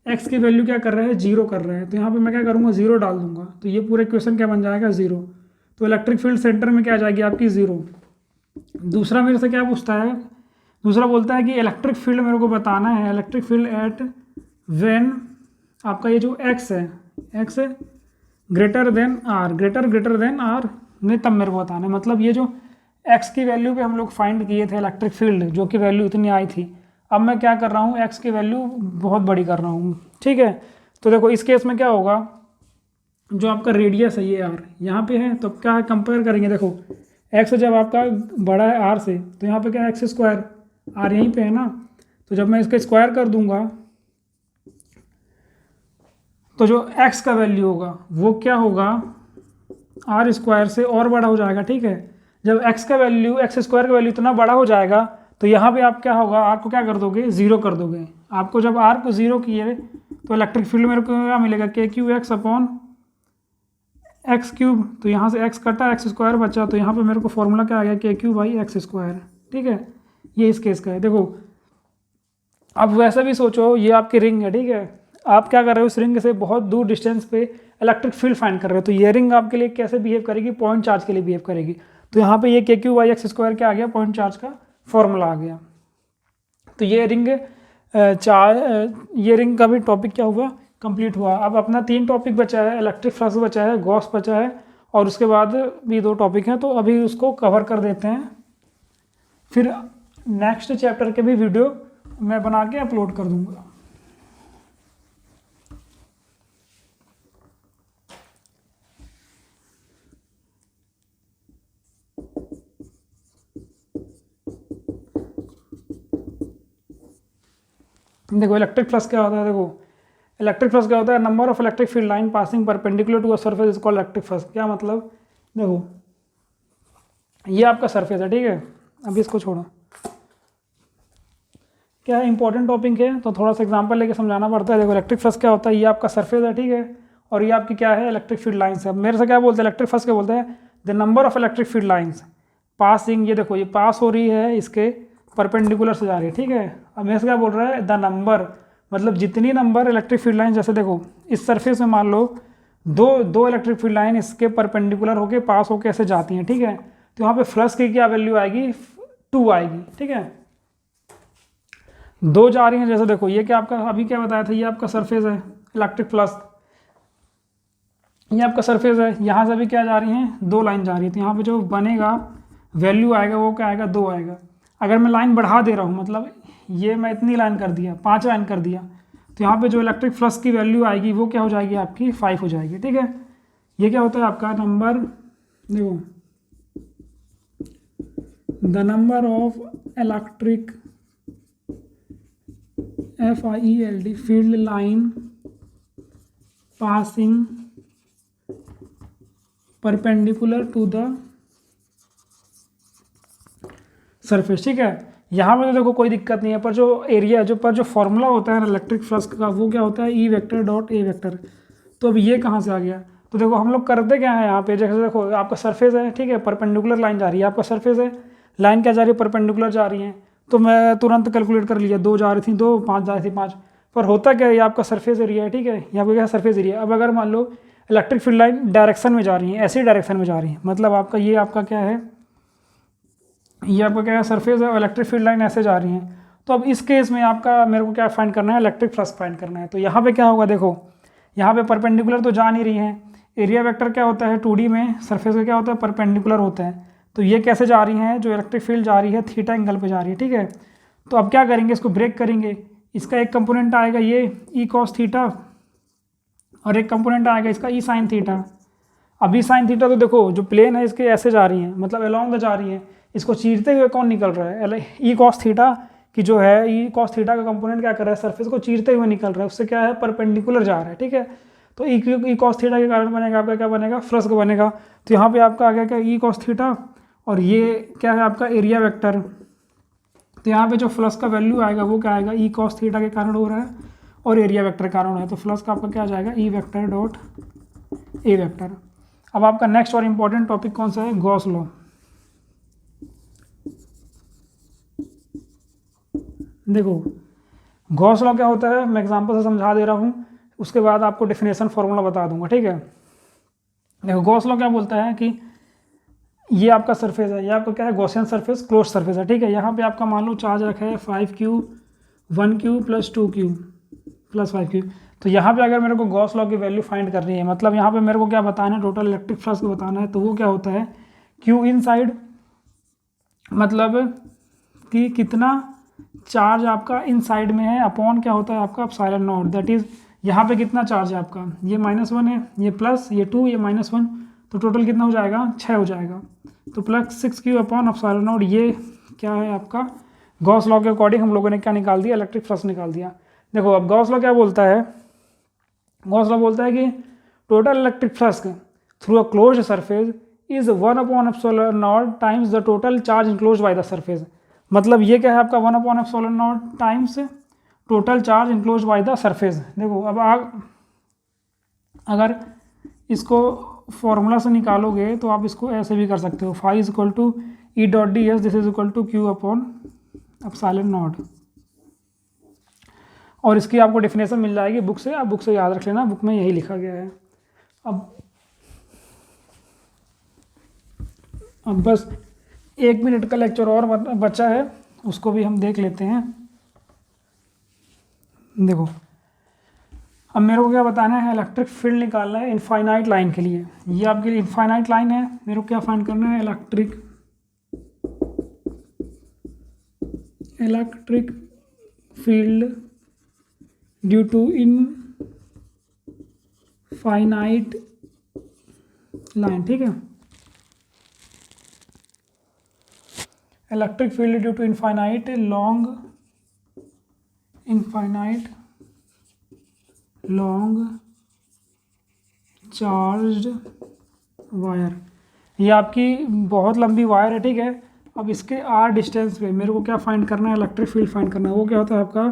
एक्स की वैल्यू क्या कर रहे हैं, जीरो कर रहे हैं, तो यहाँ पे मैं क्या करूँगा, जीरो डाल दूंगा, तो ये पूरे क्वेश्चन क्या बन जाएगा, जीरो। तो इलेक्ट्रिक फील्ड सेंटर में क्या आ जाएगी आपकी, जीरो। दूसरा मेरे से क्या पूछता है, दूसरा बोलता है कि इलेक्ट्रिक फील्ड मेरे को बताना है, इलेक्ट्रिक फील्ड एट व्हेन आपका ये जो एक्स है, एक्स ग्रेटर देन आर नहीं, तब मेरे को बताना है। मतलब ये जो एक्स की वैल्यू पे हम लोग फाइंड किए थे इलेक्ट्रिक फील्ड, जो कि वैल्यू इतनी आई थी, अब मैं क्या कर रहा हूँ, एक्स की वैल्यू बहुत बड़ी कर रहा हूँ। ठीक है, तो देखो इस केस में क्या होगा, जो आपका रेडियस है ये आर यहाँ पे है, तो क्या है, कंपेयर करेंगे। देखो एक्स जब आपका बड़ा है आर से, तो यहाँ पे क्या है, एक्स स्क्वायर, आर यहीं पे है ना, तो जब मैं इसका स्क्वायर कर दूंगा तो जो एक्स का वैल्यू होगा वो क्या होगा, आर स्क्वायर से और बड़ा हो जाएगा। ठीक है, जब एक्स का वैल्यू, एक्स स्क्वायर का वैल्यू इतना बड़ा हो जाएगा तो यहाँ पे आप क्या होगा, आर को क्या कर दोगे, जीरो कर दोगे। आपको जब आर को जीरो किए तो इलेक्ट्रिक फील्ड मेरे को क्या मिलेगा, के Q X upon x cube, तो यहाँ से एक्स कटा, एक्स स्क्वायर बचा, तो यहाँ पे मेरे को फॉर्मूला क्या आ गया, के क्यू बाई एक्स स्क्वायर। ठीक है, ये इस केस का है। देखो अब वैसे भी सोचो, ये आपकी रिंग है। ठीक है, आप क्या कर रहे हो, इस रिंग से बहुत दूर डिस्टेंस पे इलेक्ट्रिक फील्ड फाइंड कर रहे हो, तो ये रिंग आपके लिए कैसे बिहेव करेगी, पॉइंट चार्ज के लिए बिहेव करेगी। तो यहाँ पे ये के क्यू बाई एक्स स्क्वायर क्या आ गया, पॉइंट चार्ज का फॉर्मूला आ गया। तो ये रिंग ये रिंग का भी टॉपिक क्या हुआ, कंप्लीट हुआ। अब अपना 3 टॉपिक बचा है, इलेक्ट्रिक फ्लक्स बचा है, गॉस बचा है, और उसके बाद भी 2 टॉपिक हैं, तो अभी उसको कवर कर देते हैं। फिर नेक्स्ट चैप्टर के भी वीडियो मैं बना के अपलोड कर दूंगा। देखो इलेक्ट्रिक फ्लक्स क्या होता है, देखो इलेक्ट्रिक फ्लक्स क्या होता है, number of electric field line passing perpendicular to a surface is called electric flux. क्या मतलब, देखो ये आपका सरफेस है। ठीक है, अभी इसको छोड़ो, क्या है, इंपॉर्टेंट टॉपिक है तो थोड़ा सा एग्जांपल लेके समझाना पड़ता है। देखो इलेक्ट्रिक फ्लक्स क्या होता है, ये आपका सरफेस है। ठीक है, और ये आपकी क्या है, इलेक्ट्रिक फील्ड लाइन्स है। अब मेरे से क्या बोलते हैं, इलेक्ट्रिक फ्लक्स क्या बोलते हैं, the number of electric field lines passing, ये देखो ये पास हो रही है, इसके परपेंडिकुलर से जा रही है। ठीक है, अब मेरे से क्या बोल रहा है, द नंबर, मतलब जितनी नंबर इलेक्ट्रिक फील्ड लाइन, जैसे देखो इस सरफेस में मान लो दो इलेक्ट्रिक फील्ड लाइन इसके परपेंडिकुलर होके पास होके ऐसे जाती हैं। ठीक है, तो यहाँ पे फ्लक्स की क्या वैल्यू आएगी, 2 आएगी। ठीक है, 2 जा रही हैं, जैसे देखो ये क्या आपका अभी क्या बताया था, ये आपका सरफेस है इलेक्ट्रिक फ्लक्स, ये आपका सरफेस है, यहाँ से भी क्या जा रही हैं, 2 लाइन जा रही है, तो यहाँ पे जो बनेगा वैल्यू आएगा वो क्या आएगा, 2 आएगा। अगर मैं लाइन बढ़ा दे रहा हूँ, मतलब ये मैं इतनी लाइन कर दिया, 5 लाइन कर दिया, तो यहाँ पे जो इलेक्ट्रिक फ्लक्स की वैल्यू आएगी वो क्या हो जाएगी आपकी 5 हो जाएगी। ठीक है, ये क्या होता है आपका नंबर, देखो the number of electric FIELD field line passing perpendicular to the surface. ठीक है, यहाँ पे तो देखो कोई दिक्कत नहीं है, पर जो एरिया जो फॉर्मूला होता है ना इलेक्ट्रिक फ्लक्स का, वो क्या होता है E vector dot A vector. तो अब ये कहाँ से आ गया, तो देखो हम लोग करते क्या है यहाँ पे, जैसे देखो आपका सरफेस है, ठीक है, परपेंडिकुलर लाइन जा रही है, आपका सरफेस है, लाइन क्या जा रही है, परपेंडिकुलर जा रही है, तो मैं तुरंत कैलकुलेट कर लिया, 2 जा रही थी 2, 5 जा रही थी 5, पर होता क्या है, ये आपका सरफेस एरिया है, ठीक है, यहाँ पे क्या सरफेस एरिया। अब अगर मान लो इलेक्ट्रिक फील्ड लाइन डायरेक्शन में जा रही है, ऐसी डायरेक्शन में जा रही है, मतलब आपका ये आपका क्या है, ये आपका क्या है सरफेस है, और इलेक्ट्रिक फील्ड लाइन ऐसे जा रही है। तो अब इस केस में आपका मेरे को क्या फाइंड करना है, इलेक्ट्रिक फ्लक्स फाइंड करना है। तो यहाँ पे क्या होगा, देखो यहाँ पे परपेंडिकुलर तो जा नहीं रही है, एरिया वेक्टर क्या होता है 2D में, सरफेस का क्या होता है परपेंडिकुलर होता है, तो ये कैसे जा रही हैं, जो इलेक्ट्रिक फील्ड जा रही है थीटा एंगल पे जा रही है। ठीक है, तो अब क्या करेंगे, इसको ब्रेक करेंगे, इसका एक कंपोनेंट आएगा ये E cos थीटा, और एक कंपोनेंट आएगा इसका E sin थीटा। अब E sin थीटा तो देखो जो प्लेन है इसके ऐसे जा रही है, मतलब अलॉन्ग जा रही है, इसको चीरते हुए कौन निकल रहा है, E cos थीटा की जो है E cos थीटा का कंपोनेंट क्या कर रहा है, सरफेस को चीरते हुए निकल रहा है, उससे क्या है परपेंडिकुलर जा रहा है। ठीक है, तो E cos थीटा के कारण बनेगा आपका क्या बनेगा, फ्लक्स बनेगा। तो यहाँ पे आपका आ गया क्या E cos थीटा, और ये क्या है आपका एरिया वेक्टर। तो यहाँ पे जो फ्लक्स का वैल्यू आएगा वो क्या आएगा, E cos थीटा के कारण हो रहा है और एरिया वेक्टर के कारण हो रहा है, तो फ्लक्स का आपका क्या आ जाएगा E vector dot A vector. अब आपका नेक्स्ट और इम्पॉर्टेंट टॉपिक कौन सा है, गॉस लॉ। देखो गॉस लॉ क्या होता है, मैं एग्जांपल से समझा दे रहा हूँ, उसके बाद आपको डेफिनेशन फॉर्मूला बता दूंगा। ठीक है, देखो गॉस लॉ क्या बोलता है कि ये आपका सरफेस है, ये आपका क्या है गॉसियन सरफेस, क्लोज सरफेस है। ठीक है, यहाँ पे आपका मान लो चार्ज रखा है 5Q 1Q plus 2Q plus 5Q। तो यहाँ पे अगर मेरे को गॉस लॉ की वैल्यू फाइंड करनी है, मतलब यहाँ पे मेरे को क्या बताना है, टोटल इलेक्ट्रिक फ्लक्स को बताना है, तो वो क्या होता है Q इनसाइड, मतलब कि कितना चार्ज आपका इनसाइड में है, अपॉन क्या होता है आपका एप्सिलॉन नॉट, दैट इज यहाँ पे कितना चार्ज है आपका, ये -1 है, ये प्लस, ये 2, ये -1, तो टोटल कितना हो जाएगा 6 हो जाएगा। तो plus 6Q upon epsilon not, ये क्या है आपका गॉस लॉ के अकॉर्डिंग हम लोगों ने क्या निकाल दिया, इलेक्ट्रिक फ्लक्स निकाल दिया। देखो अब गॉस लॉ क्या बोलता है, गॉस लॉ बोलता है कि total electric flux through a closed surface is 1 upon epsilon not times the total charge enclosed by the surface. मतलब ये क्या है आपका 1 upon epsilon not times total charge enclosed by the surface. देखो अब अगर इसको फॉर्मूला से निकालोगे तो आप इसको ऐसे भी कर सकते हो, phi is equal to E dot ds, this is equal to Q upon epsilon naught, और इसकी आपको डेफिनेशन मिल जाएगी बुक से, आप बुक से याद रख लेना, बुक में यही लिखा गया है। अब बस 1 मिनट का लेक्चर और बचा है, उसको भी हम देख लेते हैं। देखो अब मेरे को क्या बताना है, इलेक्ट्रिक फील्ड निकालना है इनफाइनाइट लाइन के लिए। ये आपके लिए इनफाइनाइट लाइन है, मेरे को क्या फाइंड करना है, electric field due to infinite line. ठीक है, electric field due to infinite long charged wire, ये आपकी बहुत लंबी वायर है। ठीक है, अब इसके R डिस्टेंस पे मेरे को क्या फाइंड करना है, इलेक्ट्रिक फील्ड फाइंड करना है। वो क्या होता है आपका,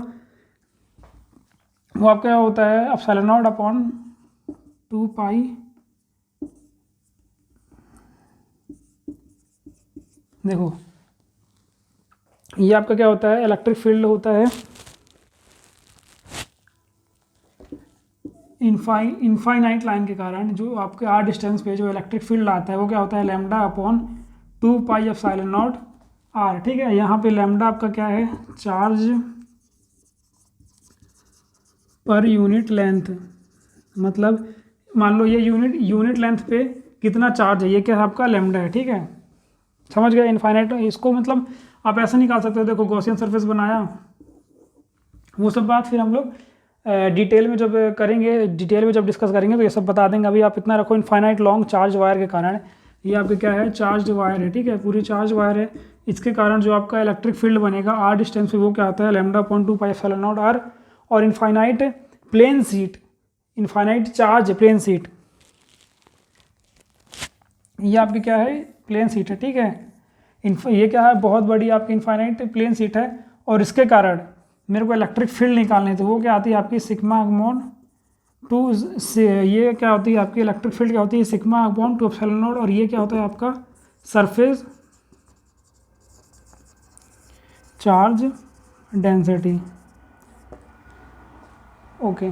वो आपका होता है एप्सिलॉन नॉट अपॉन 2 पाई, देखो ये आपका क्या होता है, इलेक्ट्रिक फील्ड होता है इनफाइनाइट लाइन के कारण जो आपके R डिस्टेंस पे जो इलेक्ट्रिक फील्ड आता है वो क्या होता है lambda upon 2 pi epsilon not R। ठीक है, यहाँ पे लैम्डा आपका क्या है, चार्ज पर यूनिट लेंथ, मतलब मान लो ये यूनिट लेंथ पे कितना चार्ज है, ये क्या है आपका लैम्डा है। ठीक है, समझ गए, इनफाइनाइट इसको मतलब आप ऐसे निकाल सकते हो, देखो गॉसियन सरफेस बनाया, वो सब बात फिर हम लोग डिटेल में जब करेंगे, डिटेल में जब डिस्कस करेंगे तो ये सब बता देंगे। अभी आप इतना रखो, इनफाइनाइट लॉन्ग चार्ज वायर के कारण ये आपके क्या है, चार्ज वायर है, ठीक है, पूरी चार्ज वायर है। इसके कारण जो आपका इलेक्ट्रिक फील्ड बनेगा आर डिस्टेंस पे, वो क्या आता है λ/2πε0r। और infinite plane sheet, infinite charge plane sheet, ये आपकी क्या है, प्लेन सीट है, ठीक है। ये क्या है, बहुत बड़ी आपकी इनफाइनाइट प्लेन सीट है, और इसके कारण मेरे को इलेक्ट्रिक फील्ड निकालनी, तो वो क्या आती है आपकी सिग्मा अपॉन 2 से, ये क्या होती है आपकी इलेक्ट्रिक फील्ड क्या होती है, सिग्मा अपॉन 2 एप्सिलॉन नॉट, और ये क्या होता है आपका सरफेस चार्ज डेंसिटी। ओके।